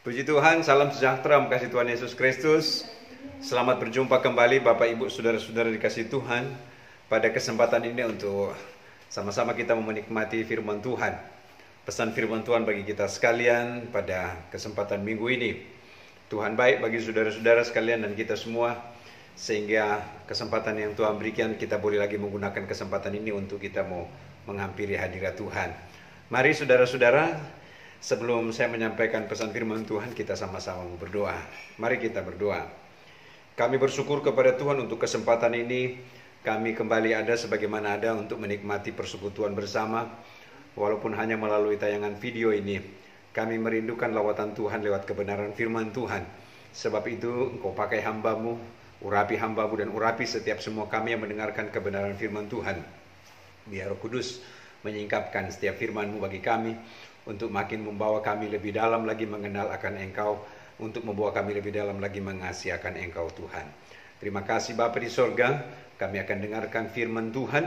Puji Tuhan, salam sejahtera, kasih Tuhan Yesus Kristus. Selamat berjumpa kembali Bapak Ibu Saudara-saudara dikasih Tuhan. Pada kesempatan ini untuk sama-sama kita menikmati firman Tuhan. Pesan firman Tuhan bagi kita sekalian pada kesempatan minggu ini. Tuhan baik bagi saudara-saudara sekalian dan kita semua. Sehingga kesempatan yang Tuhan berikan kita boleh lagi menggunakan kesempatan ini untuk kita mau menghampiri hadirat Tuhan. Mari saudara-saudara, sebelum saya menyampaikan pesan firman Tuhan, kita sama-sama berdoa. Mari kita berdoa. Kami bersyukur kepada Tuhan untuk kesempatan ini. Kami kembali ada sebagaimana ada untuk menikmati persekutuan bersama. Walaupun hanya melalui tayangan video ini, kami merindukan lawatan Tuhan lewat kebenaran firman Tuhan. Sebab itu Engkau pakai hamba-Mu, urapi hamba-Mu dan urapi setiap semua kami yang mendengarkan kebenaran firman Tuhan. Biar Roh Kudus menyingkapkan setiap firman-Mu bagi kami, untuk makin membawa kami lebih dalam lagi mengenal akan Engkau, untuk membawa kami lebih dalam lagi mengasihi akan Engkau Tuhan. Terima kasih Bapa di sorga, kami akan dengarkan firman Tuhan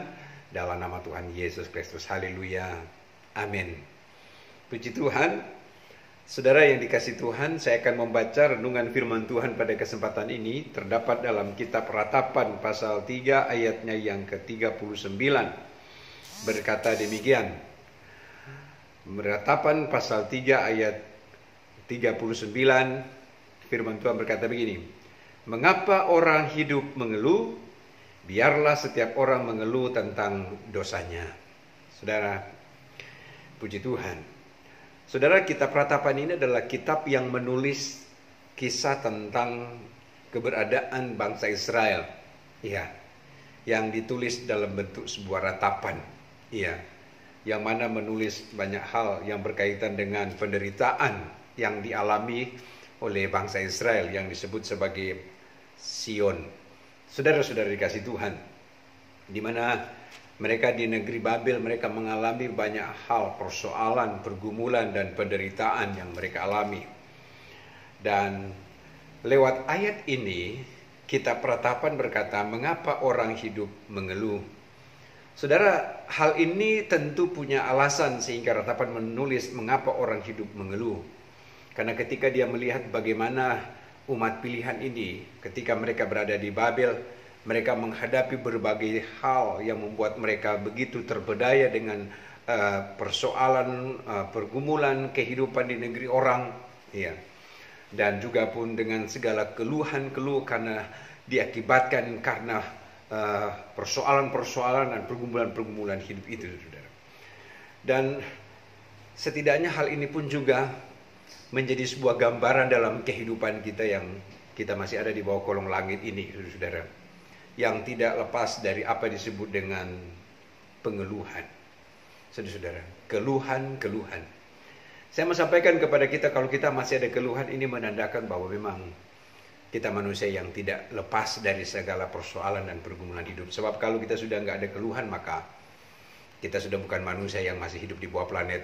dalam nama Tuhan Yesus Kristus. Haleluya, amin. Puji Tuhan. Saudara yang dikasih Tuhan, saya akan membaca renungan firman Tuhan pada kesempatan ini. Terdapat dalam kitab Ratapan pasal 3 ayatnya yang ke-39. Berkata demikian. Ratapan pasal 3 ayat 39, firman Tuhan berkata begini. Mengapa orang hidup mengeluh? Biarlah setiap orang mengeluh tentang dosanya. Saudara, puji Tuhan. Saudara, kitab Ratapan ini adalah kitab yang menulis kisah tentang keberadaan bangsa Israel. Iya, yang ditulis dalam bentuk sebuah ratapan. Iya, yang mana menulis banyak hal yang berkaitan dengan penderitaan yang dialami oleh bangsa Israel yang disebut sebagai Sion. Saudara-saudara dikasih Tuhan, di mana mereka di negeri Babel, mereka mengalami banyak hal, persoalan, pergumulan dan penderitaan yang mereka alami. Dan lewat ayat ini, kitab Ratapan berkata, mengapa orang hidup mengeluh? Saudara, hal ini tentu punya alasan sehingga Ratapan menulis mengapa orang hidup mengeluh. Karena ketika dia melihat bagaimana umat pilihan ini, ketika mereka berada di Babel, mereka menghadapi berbagai hal yang membuat mereka begitu terbedaya dengan persoalan, pergumulan kehidupan di negeri orang. Ya. Dan juga pun dengan segala keluhan-keluh karena diakibatkan karena persoalan-persoalan dan pergumulan-pergumulan hidup itu, saudara. Dan setidaknya hal ini pun juga menjadi sebuah gambaran dalam kehidupan kita yang kita masih ada di bawah kolong langit ini, saudara. Yang tidak lepas dari apa disebut dengan pengeluhan. Saudara-saudara, keluhan-keluhan. Saya mau sampaikan kepada kita, kalau kita masih ada keluhan, ini menandakan bahwa memang kita manusia yang tidak lepas dari segala persoalan dan pergumulan hidup. Sebab kalau kita sudah nggak ada keluhan, maka kita sudah bukan manusia yang masih hidup di bawah planet,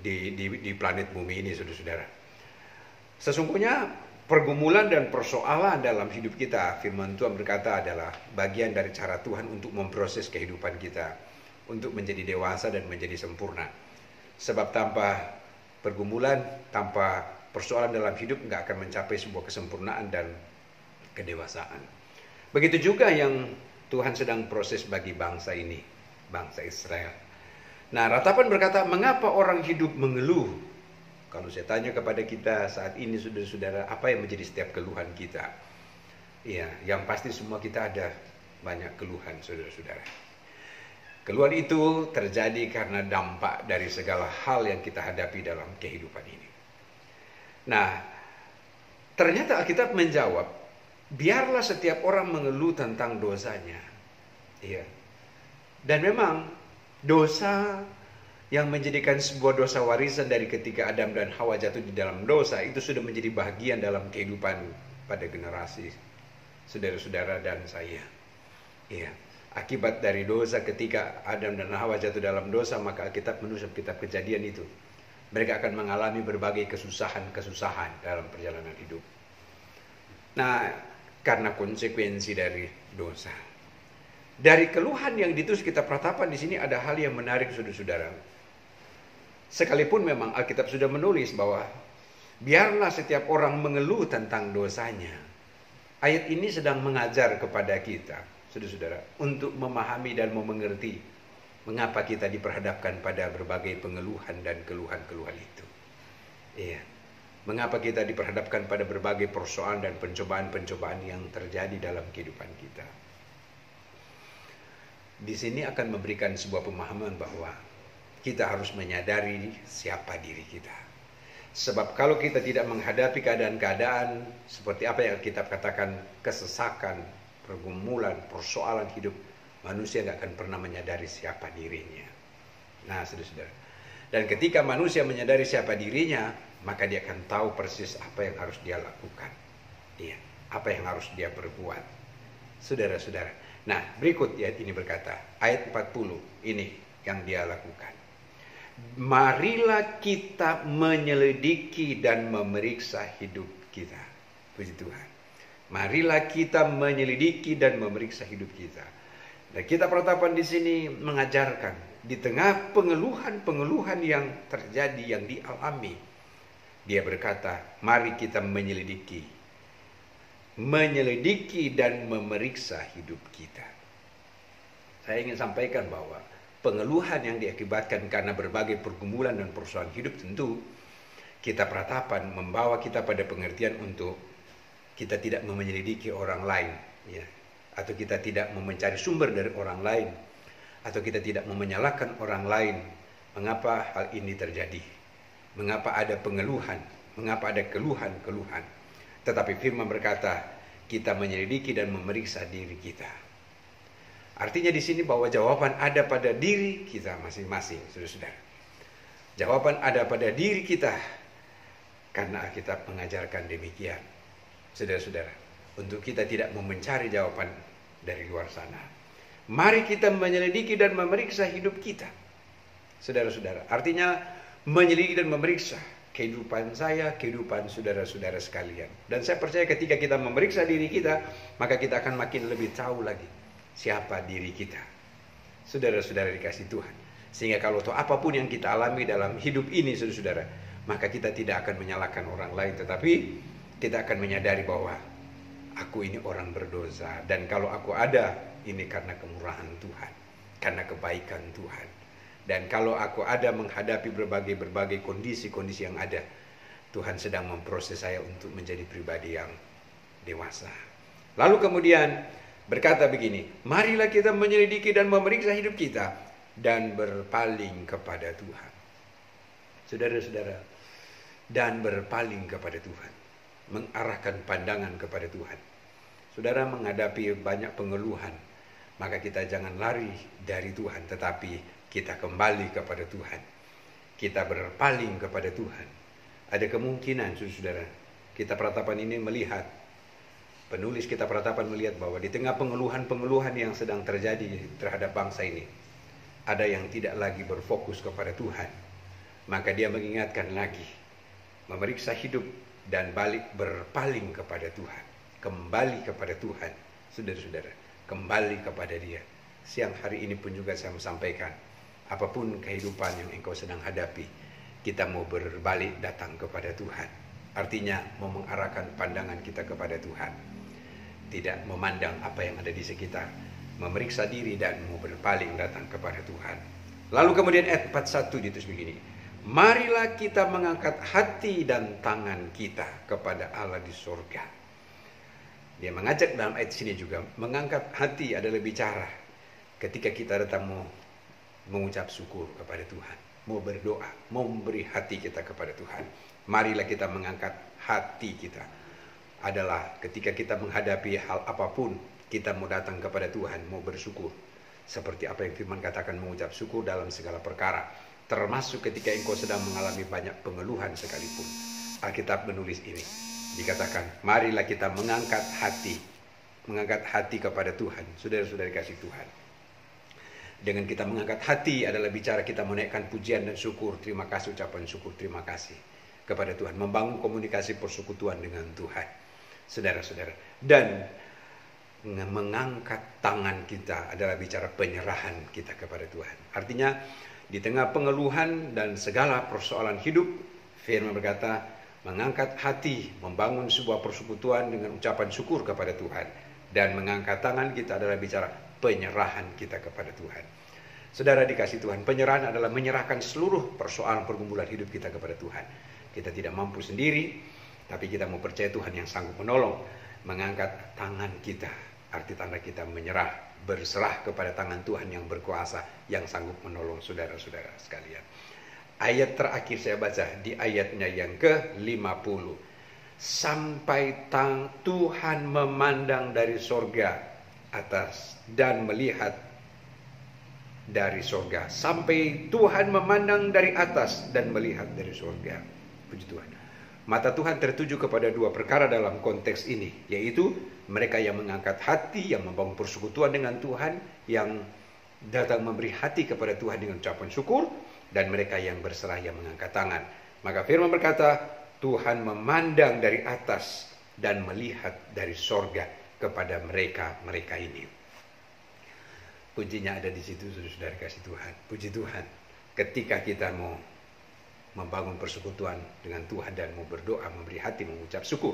di planet bumi ini, saudara-saudara. Sesungguhnya pergumulan dan persoalan dalam hidup kita, firman Tuhan berkata, adalah bagian dari cara Tuhan untuk memproses kehidupan kita, untuk menjadi dewasa dan menjadi sempurna. Sebab tanpa pergumulan, tanpa persoalan dalam hidup nggak akan mencapai sebuah kesempurnaan dan kedewasaan. Begitu juga yang Tuhan sedang proses bagi bangsa ini, bangsa Israel. Nah, Ratapan berkata, mengapa orang hidup mengeluh? Kalau saya tanya kepada kita saat ini, saudara-saudara, apa yang menjadi setiap keluhan kita? Ya, yang pasti semua kita ada banyak keluhan, saudara-saudara. Keluhan itu terjadi karena dampak dari segala hal yang kita hadapi dalam kehidupan ini. Nah, ternyata Alkitab menjawab, biarlah setiap orang mengeluh tentang dosanya. Iya. Dan memang dosa yang menjadikan sebuah dosa warisan dari ketika Adam dan Hawa jatuh di dalam dosa, itu sudah menjadi bagian dalam kehidupan pada generasi saudara-saudara dan saya. Iya. Akibat dari dosa ketika Adam dan Hawa jatuh dalam dosa, maka Alkitab menulis kitab Kejadian itu. Mereka akan mengalami berbagai kesusahan-kesusahan dalam perjalanan hidup. Nah, karena konsekuensi dari dosa. Dari keluhan yang ditulis kitab Ratapan di sini ada hal yang menarik, saudara-saudara. Sekalipun memang Alkitab sudah menulis bahwa Biarlah setiap orang mengeluh tentang dosanya. Ayat ini sedang mengajar kepada kita, saudara-saudara, untuk memahami dan mengerti mengapa kita diperhadapkan pada berbagai pengeluhan dan keluhan-keluhan itu. Iya. Mengapa kita diperhadapkan pada berbagai persoalan dan pencobaan-pencobaan yang terjadi dalam kehidupan kita. Di sini akan memberikan sebuah pemahaman bahwa kita harus menyadari siapa diri kita. Sebab kalau kita tidak menghadapi keadaan-keadaan seperti apa yang kita katakan, kesesakan, pergumulan, persoalan hidup, manusia nggak akan pernah menyadari siapa dirinya. Nah, saudara-saudara. Dan ketika manusia menyadari siapa dirinya, maka dia akan tahu persis apa yang harus dia lakukan. Iya, apa yang harus dia perbuat. Saudara-saudara. Nah, berikut ayat ini berkata, ayat 40 ini yang dia lakukan. Marilah kita menyelidiki dan memeriksa hidup kita. Puji Tuhan. Marilah kita menyelidiki dan memeriksa hidup kita. Dan kita peratapan di sini mengajarkan di tengah pengeluhan-pengeluhan yang terjadi, yang dialami. Dia berkata, mari kita menyelidiki dan memeriksa hidup kita. Saya ingin sampaikan bahwa pengeluhan yang diakibatkan karena berbagai pergumulan dan persoalan hidup tentu kita peratapan membawa kita pada pengertian untuk kita tidak menyelidiki orang lain, ya, atau kita tidak mencari sumber dari orang lain, atau kita tidak menyalahkan orang lain. Mengapa hal ini terjadi? Mengapa ada pengeluhan? Mengapa ada keluhan-keluhan? Tetapi firman berkata, kita menyelidiki dan memeriksa diri kita. Artinya di sini bahwa jawaban ada pada diri kita masing-masing, saudara-saudara. Jawaban ada pada diri kita karena Alkitab mengajarkan demikian, saudara-saudara. Untuk kita tidak mencari jawaban dari luar sana. Mari kita menyelidiki dan memeriksa hidup kita, saudara-saudara. Artinya menyelidiki dan memeriksa kehidupan saya, kehidupan saudara-saudara sekalian. Dan saya percaya ketika kita memeriksa diri kita, maka kita akan makin lebih tahu lagi siapa diri kita. Saudara-saudara dikasih Tuhan. Sehingga kalau apapun yang kita alami dalam hidup ini, saudara-saudara, maka kita tidak akan menyalahkan orang lain, tetapi kita akan menyadari bahwa aku ini orang berdosa. Dan kalau aku ada, ini karena kemurahan Tuhan, karena kebaikan Tuhan. Dan kalau aku ada menghadapi berbagai kondisi-kondisi yang ada, Tuhan sedang memproses saya untuk menjadi pribadi yang dewasa. Lalu kemudian berkata begini, marilah kita menyelidiki dan memeriksa hidup kita dan berpaling kepada Tuhan. Saudara-saudara, dan berpaling kepada Tuhan, mengarahkan pandangan kepada Tuhan. Saudara menghadapi banyak pengeluhan, maka kita jangan lari dari Tuhan, tetapi kita kembali kepada Tuhan. Kita berpaling kepada Tuhan. Ada kemungkinan, saudara, kita peratapan ini melihat, penulis kita peratapan melihat bahwa di tengah pengeluhan-pengeluhan yang sedang terjadi terhadap bangsa ini, ada yang tidak lagi berfokus kepada Tuhan. Maka dia mengingatkan lagi, memeriksa hidup dan balik berpaling kepada Tuhan. Kembali kepada Tuhan, saudara-saudara. Kembali kepada Dia. Siang hari ini pun juga saya sampaikan, apapun kehidupan yang engkau sedang hadapi, kita mau berbalik datang kepada Tuhan. Artinya mau mengarahkan pandangan kita kepada Tuhan. Tidak memandang apa yang ada di sekitar. Memeriksa diri dan mau berpaling datang kepada Tuhan. Lalu kemudian ayat 41 ditulis begini. Marilah kita mengangkat hati dan tangan kita kepada Allah di surga. Dia mengajak dalam ayat sini juga, mengangkat hati adalah bicara ketika kita datang mau mengucap syukur kepada Tuhan, mau berdoa, mau memberi hati kita kepada Tuhan. Marilah kita mengangkat hati kita. Adalah ketika kita menghadapi hal apapun, kita mau datang kepada Tuhan, mau bersyukur. Seperti apa yang firman katakan, mengucap syukur dalam segala perkara. Termasuk ketika engkau sedang mengalami banyak pengeluhan sekalipun. Alkitab menulis ini. Dikatakan, marilah kita mengangkat hati. Mengangkat hati kepada Tuhan. Saudara-saudara kasih Tuhan. Dengan kita mengangkat hati adalah bicara kita menaikkan pujian dan syukur, terima kasih, ucapan syukur, terima kasih kepada Tuhan. Membangun komunikasi persekutuan dengan Tuhan, saudara-saudara. Dan mengangkat tangan kita adalah bicara penyerahan kita kepada Tuhan. Artinya di tengah pengeluhan dan segala persoalan hidup, firman berkata, mengangkat hati, membangun sebuah persekutuan dengan ucapan syukur kepada Tuhan. Dan mengangkat tangan kita adalah bicara penyerahan kita kepada Tuhan. Saudara dikasih Tuhan, penyerahan adalah menyerahkan seluruh persoalan pergumulan hidup kita kepada Tuhan. Kita tidak mampu sendiri, tapi kita mau percaya Tuhan yang sanggup menolong. Mengangkat tangan kita, arti tanda kita menyerah, berserah kepada tangan Tuhan yang berkuasa, yang sanggup menolong saudara-saudara sekalian. Ayat terakhir saya baca di ayatnya yang ke-50. Sampai Tuhan memandang dari sorga atas dan melihat dari sorga. Sampai Tuhan memandang dari atas dan melihat dari sorga. Puji Tuhan. Mata Tuhan tertuju kepada dua perkara dalam konteks ini, yaitu mereka yang mengangkat hati, yang membangun persekutuan dengan Tuhan, yang datang memberi hati kepada Tuhan dengan ucapan syukur, dan mereka yang berserah yang mengangkat tangan. Maka firman berkata, Tuhan memandang dari atas dan melihat dari sorga kepada mereka ini. Pujinya ada di situ, saudara kasih Tuhan. Puji Tuhan, ketika kita mau membangun persekutuan dengan Tuhan dan mau berdoa, memberi hati, mengucap syukur,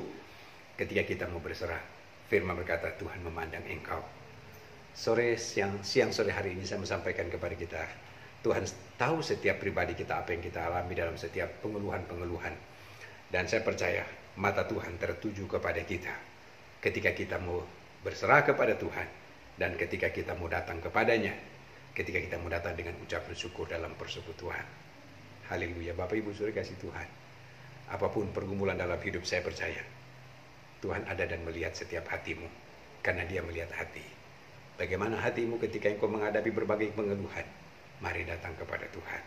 ketika kita mau berserah, firman berkata, Tuhan memandang engkau. Siang sore hari ini saya menyampaikan kepada kita, Tuhan tahu setiap pribadi kita apa yang kita alami dalam setiap pengeluhan-pengeluhan. Dan saya percaya mata Tuhan tertuju kepada kita ketika kita mau berserah kepada Tuhan dan ketika kita mau datang kepadanya, ketika kita mau datang dengan ucapan syukur dalam persekutuan. Haleluya. Bapak Ibu Saudara kasih Tuhan, apapun pergumulan dalam hidup, saya percaya Tuhan ada dan melihat setiap hatimu, karena Dia melihat hati. Bagaimana hatimu ketika engkau menghadapi berbagai pengeluhan? Mari datang kepada Tuhan.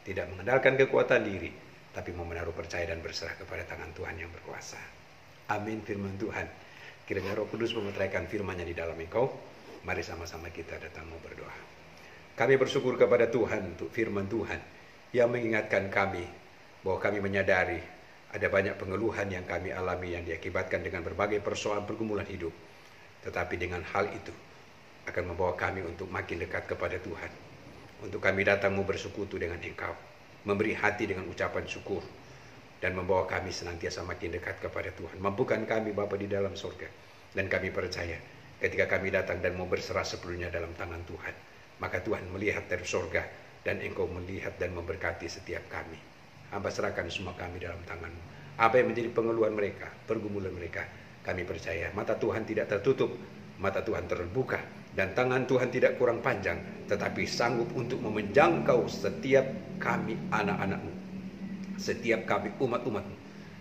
Tidak mengandalkan kekuatan diri, tapi mau menaruh percaya dan berserah kepada tangan Tuhan yang berkuasa. Amin firman Tuhan. Kiranya Roh Kudus memeteraikan firman-Nya di dalam engkau. Mari sama-sama kita datang mau berdoa. Kami bersyukur kepada Tuhan untuk firman Tuhan yang mengingatkan kami bahwa kami menyadari ada banyak pengeluhan yang kami alami yang diakibatkan dengan berbagai persoalan pergumulan hidup. Tetapi dengan hal itu akan membawa kami untuk makin dekat kepada Tuhan. Untuk kami datang mau bersekutu dengan Engkau, memberi hati dengan ucapan syukur, dan membawa kami senantiasa makin dekat kepada Tuhan. Mampukan kami Bapa di dalam surga, dan kami percaya ketika kami datang dan mau berserah sepenuhnya dalam tangan Tuhan, maka Tuhan melihat dari surga, dan Engkau melihat dan memberkati setiap kami. Hamba serahkan semua kami dalam tangan-Mu. Apa yang menjadi pengeluhan mereka, pergumulan mereka, kami percaya mata Tuhan tidak tertutup, mata Tuhan terbuka, dan tangan Tuhan tidak kurang panjang, tetapi sanggup untuk menjangkau setiap kami anak-anak-Mu, setiap kami umat-umat-Mu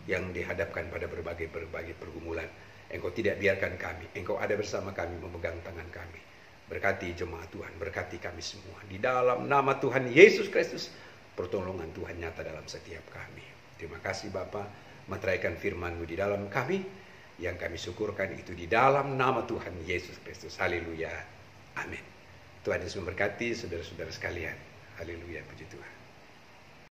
yang dihadapkan pada berbagai pergumulan. Engkau tidak biarkan kami, Engkau ada bersama kami, memegang tangan kami. Berkati jemaat Tuhan, berkati kami semua. Di dalam nama Tuhan Yesus Kristus, pertolongan Tuhan nyata dalam setiap kami. Terima kasih Bapa, meteraikan firman-Mu di dalam kami. Yang kami syukurkan itu di dalam nama Tuhan Yesus Kristus. Haleluya. Amin. Tuhan Yesus memberkati saudara-saudara sekalian. Haleluya. Puji Tuhan.